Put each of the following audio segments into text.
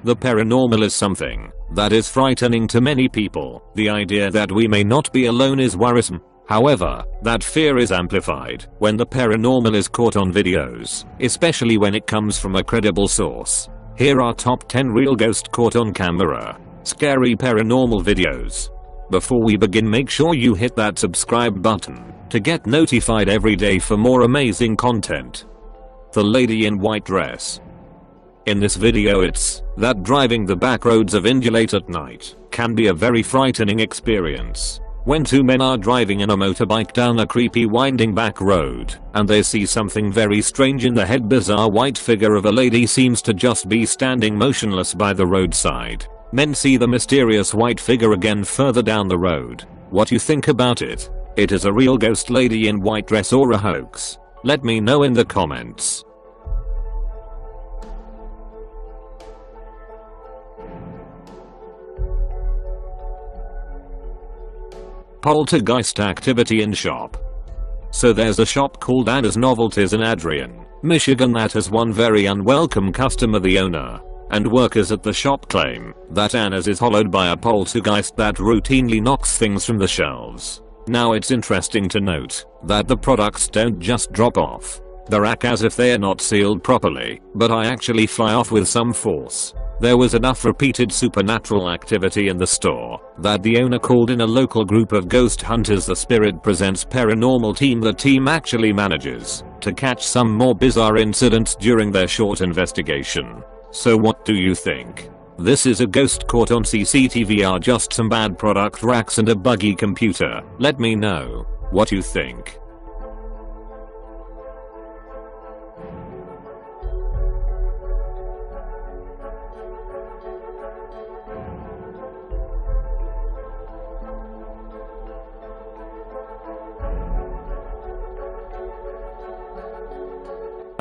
The paranormal is something that is frightening to many people. The idea that we may not be alone is worrisome. However, that fear is amplified when the paranormal is caught on videos, especially when it comes from a credible source. Here are top 10 real ghost caught on camera scary paranormal videos. Before we begin, make sure you hit that subscribe button to get notified every day for more amazing content. The lady in white dress. In this video, it's that driving the back roads of India late at night can be a very frightening experience. When two men are driving in a motorbike down a creepy winding back road, and they see something very strange in the head. Bizarre white figure of a lady seems to just be standing motionless by the roadside. Men see the mysterious white figure again further down the road. What you think about it? It is a real ghost lady in white dress or a hoax? Let me know in the comments. Poltergeist activity in shop. So there's a shop called Anna's Novelties in Adrian, Michigan that has one very unwelcome customer. The owner and workers at the shop claim that Anna's is hollowed by a poltergeist that routinely knocks things from the shelves. Now it's interesting to note that the products don't just drop off the rack as if they are not sealed properly, but I actually fly off with some force. There was enough repeated supernatural activity in the store that the owner called in a local group of ghost hunters. The Spirit Presents Paranormal team. The team actually manages to catch some more bizarre incidents during their short investigation. So what do you think? This is a ghost caught on CCTV or just some bad product racks and a buggy computer? Let me know what you think.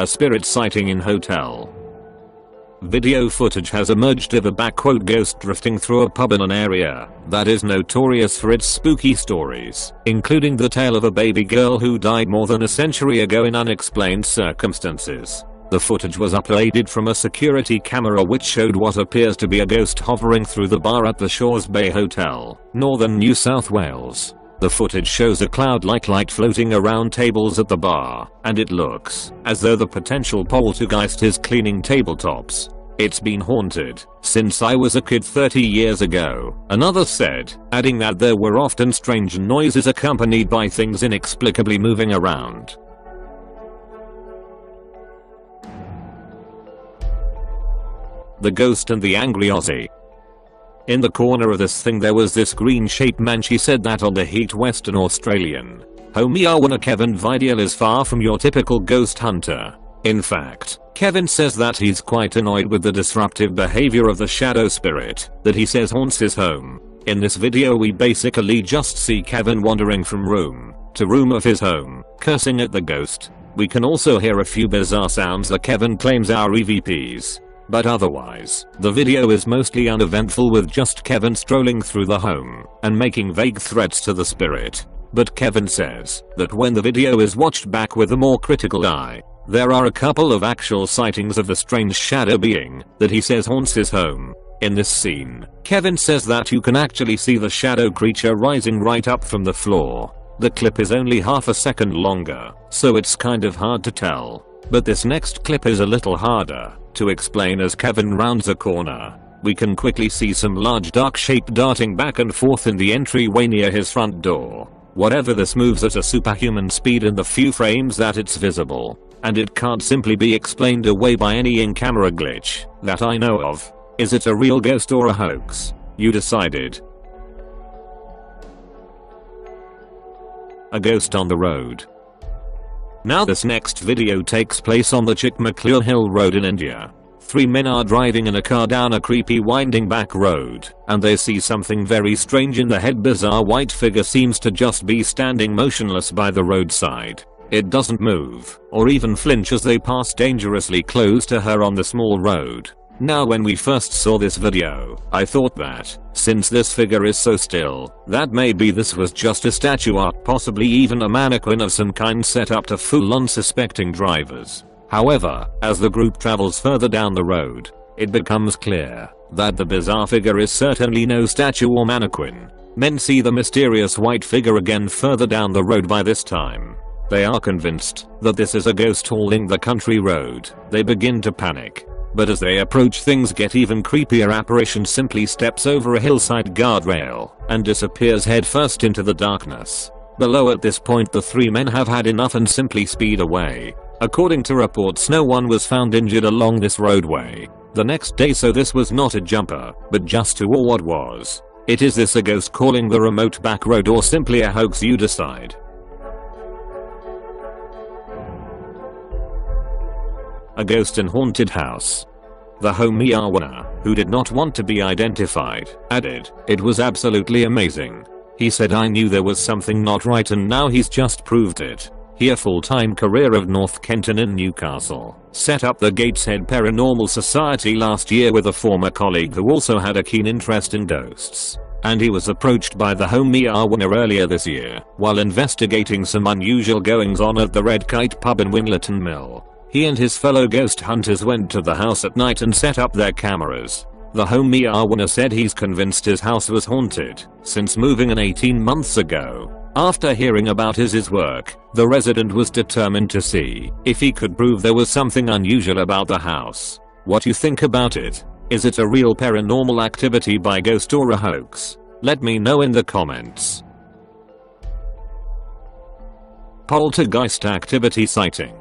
A spirit sighting in hotel. Video footage has emerged of a backquote ghost drifting through a pub in an area that is notorious for its spooky stories, including the tale of a baby girl who died more than a century ago in unexplained circumstances. The footage was uploaded from a security camera which showed what appears to be a ghost hovering through the bar at the Shores Bay Hotel, northern New South Wales. The footage shows a cloud-like light floating around tables at the bar, and it looks as though the potential poltergeist is cleaning tabletops. It's been haunted since I was a kid 30 years ago, another said, adding that there were often strange noises accompanied by things inexplicably moving around. The Ghost and the Angry Aussie. In the corner of this thing there was this green-shaped man. She said that on the heat Western Australian home Yarwuna Kevin Vidal is far from your typical ghost hunter. In fact, Kevin says that he's quite annoyed with the disruptive behavior of the shadow spirit that he says haunts his home. In this video we basically just see Kevin wandering from room to room of his home, cursing at the ghost. We can also hear a few bizarre sounds that Kevin claims are EVPs. But otherwise, the video is mostly uneventful with just Kevin strolling through the home and making vague threats to the spirit. But Kevin says that when the video is watched back with a more critical eye, there are a couple of actual sightings of the strange shadow being that he says haunts his home. In this scene, Kevin says that you can actually see the shadow creature rising right up from the floor. The clip is only half a second longer, so it's kind of hard to tell. But this next clip is a little harder to explain. As Kevin rounds a corner, we can quickly see some large dark shape darting back and forth in the entryway near his front door. Whatever this moves at a superhuman speed in the few frames that it's visible, and it can't simply be explained away by any in-camera glitch that I know of. Is it a real ghost or a hoax? You decided. A ghost on the road. Now this next video takes place on the Chikmagalur Hill Road in India. Three men are driving in a car down a creepy winding back road, and they see something very strange in the head. Bizarre white figure seems to just be standing motionless by the roadside. It doesn't move, or even flinch as they pass dangerously close to her on the small road. Now when we first saw this video, I thought that, since this figure is so still, that maybe this was just a statue art, possibly even a mannequin of some kind set up to fool unsuspecting drivers. However, as the group travels further down the road, it becomes clear that the bizarre figure is certainly no statue or mannequin. Men see the mysterious white figure again further down the road by this time. They are convinced that this is a ghost hauling the country road. They begin to panic. But as they approach, things get even creepier. Apparition simply steps over a hillside guardrail and disappears headfirst into the darkness. Below at this point, the three men have had enough and simply speed away. According to reports, no one was found injured along this roadway the next day, so this was not a jumper, but just who or what was. Is this a ghost calling the remote back road or simply a hoax? You decide. A ghost in haunted house. The homeowner, who did not want to be identified, added, "It was absolutely amazing. He said I knew there was something not right and now he's just proved it. He, a full-time career of North Kenton in Newcastle, set up the Gateshead Paranormal Society last year with a former colleague who also had a keen interest in ghosts. And he was approached by the homeowner earlier this year while investigating some unusual goings on at the Red Kite pub in Winlerton Mill. He and his fellow ghost hunters went to the house at night and set up their cameras. The homeowner said he's convinced his house was haunted since moving in 18 months ago. After hearing about his work, the resident was determined to see if he could prove there was something unusual about the house. What do you think about it? Is it a real paranormal activity by ghost or a hoax? Let me know in the comments. Poltergeist activity sighting.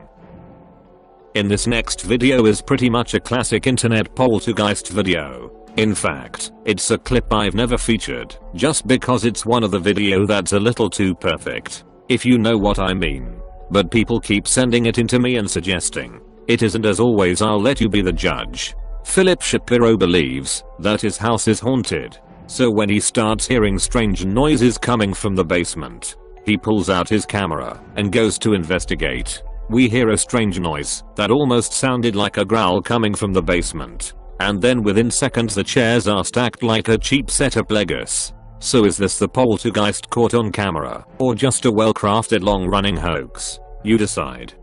In this next video is pretty much a classic internet poltergeist video. In fact, it's a clip I've never featured, just because it's one of the video that's a little too perfect, if you know what I mean. But people keep sending it in to me and suggesting it isn't. As always, I'll let you be the judge. Philip Shapiro believes that his house is haunted, so when he starts hearing strange noises coming from the basement, he pulls out his camera and goes to investigate. We hear a strange noise that almost sounded like a growl coming from the basement. And then within seconds the chairs are stacked like a cheap set of Legos. So is this the poltergeist caught on camera, or just a well-crafted long-running hoax? You decide.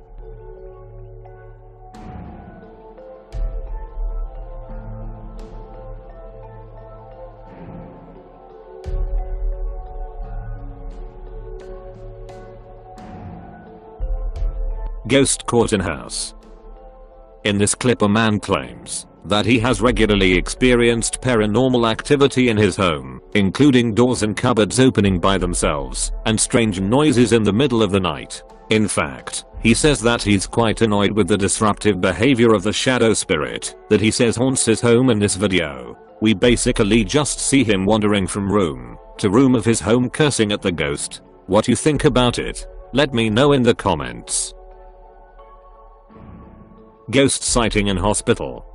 Ghost caught in house. In this clip, a man claims that he has regularly experienced paranormal activity in his home, including doors and cupboards opening by themselves, and strange noises in the middle of the night. In fact, he says that he's quite annoyed with the disruptive behavior of the shadow spirit that he says haunts his home. In this video, we basically just see him wandering from room to room of his home cursing at the ghost. What you think about it? Let me know in the comments. Ghost sighting in hospital.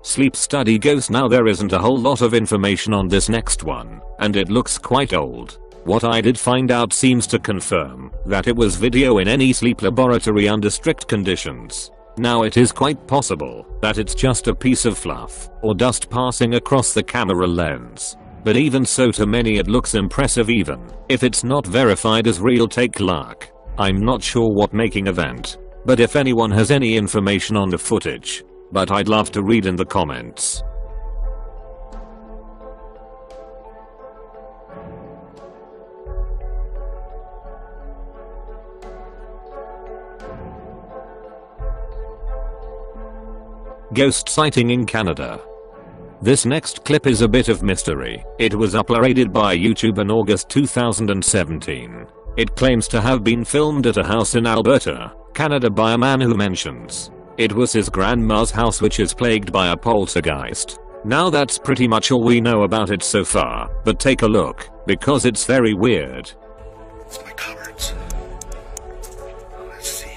Sleep study ghost. Now there isn't a whole lot of information on this next one, and it looks quite old. What I did find out seems to confirm that it was video in any sleep laboratory under strict conditions. Now it is quite possible that it's just a piece of fluff or dust passing across the camera lens. But even so, to many it looks impressive even if it's not verified as real. Take luck. I'm not sure what making event, but if anyone has any information on the footage, but I'd love to read in the comments. Ghost sighting in Canada. This next clip is a bit of mystery. It was uploaded by YouTube in August 2017. It claims to have been filmed at a house in Alberta, Canada by a man who mentions it was his grandma's house which is plagued by a poltergeist. Now that's pretty much all we know about it so far, but take a look, because it's very weird. It's my cupboards. Let's see.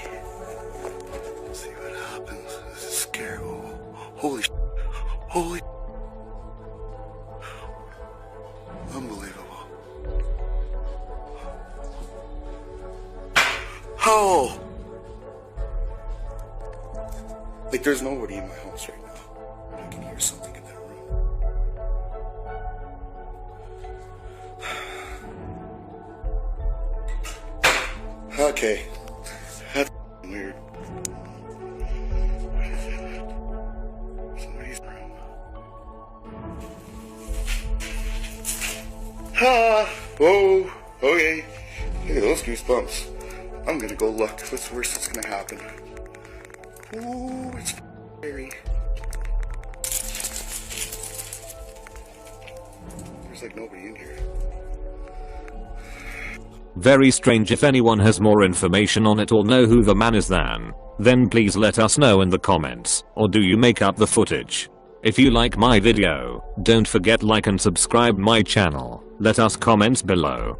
Let's see what happens. This is scary. Oh, holy sh**. Holy unbelievable. Oh! Like there's nobody in my house right now. I can hear something in that room. Okay. That's weird. Oh, okay. Look at those goosebumps. I'm gonna go look. What's the worst that's gonna happen? Ooh, it's scary. There's like nobody in here. Very strange. If anyone has more information on it or know who the man is then please let us know in the comments. Or do you make up the footage? If you like my video, don't forget like and subscribe my channel. Let us comments below.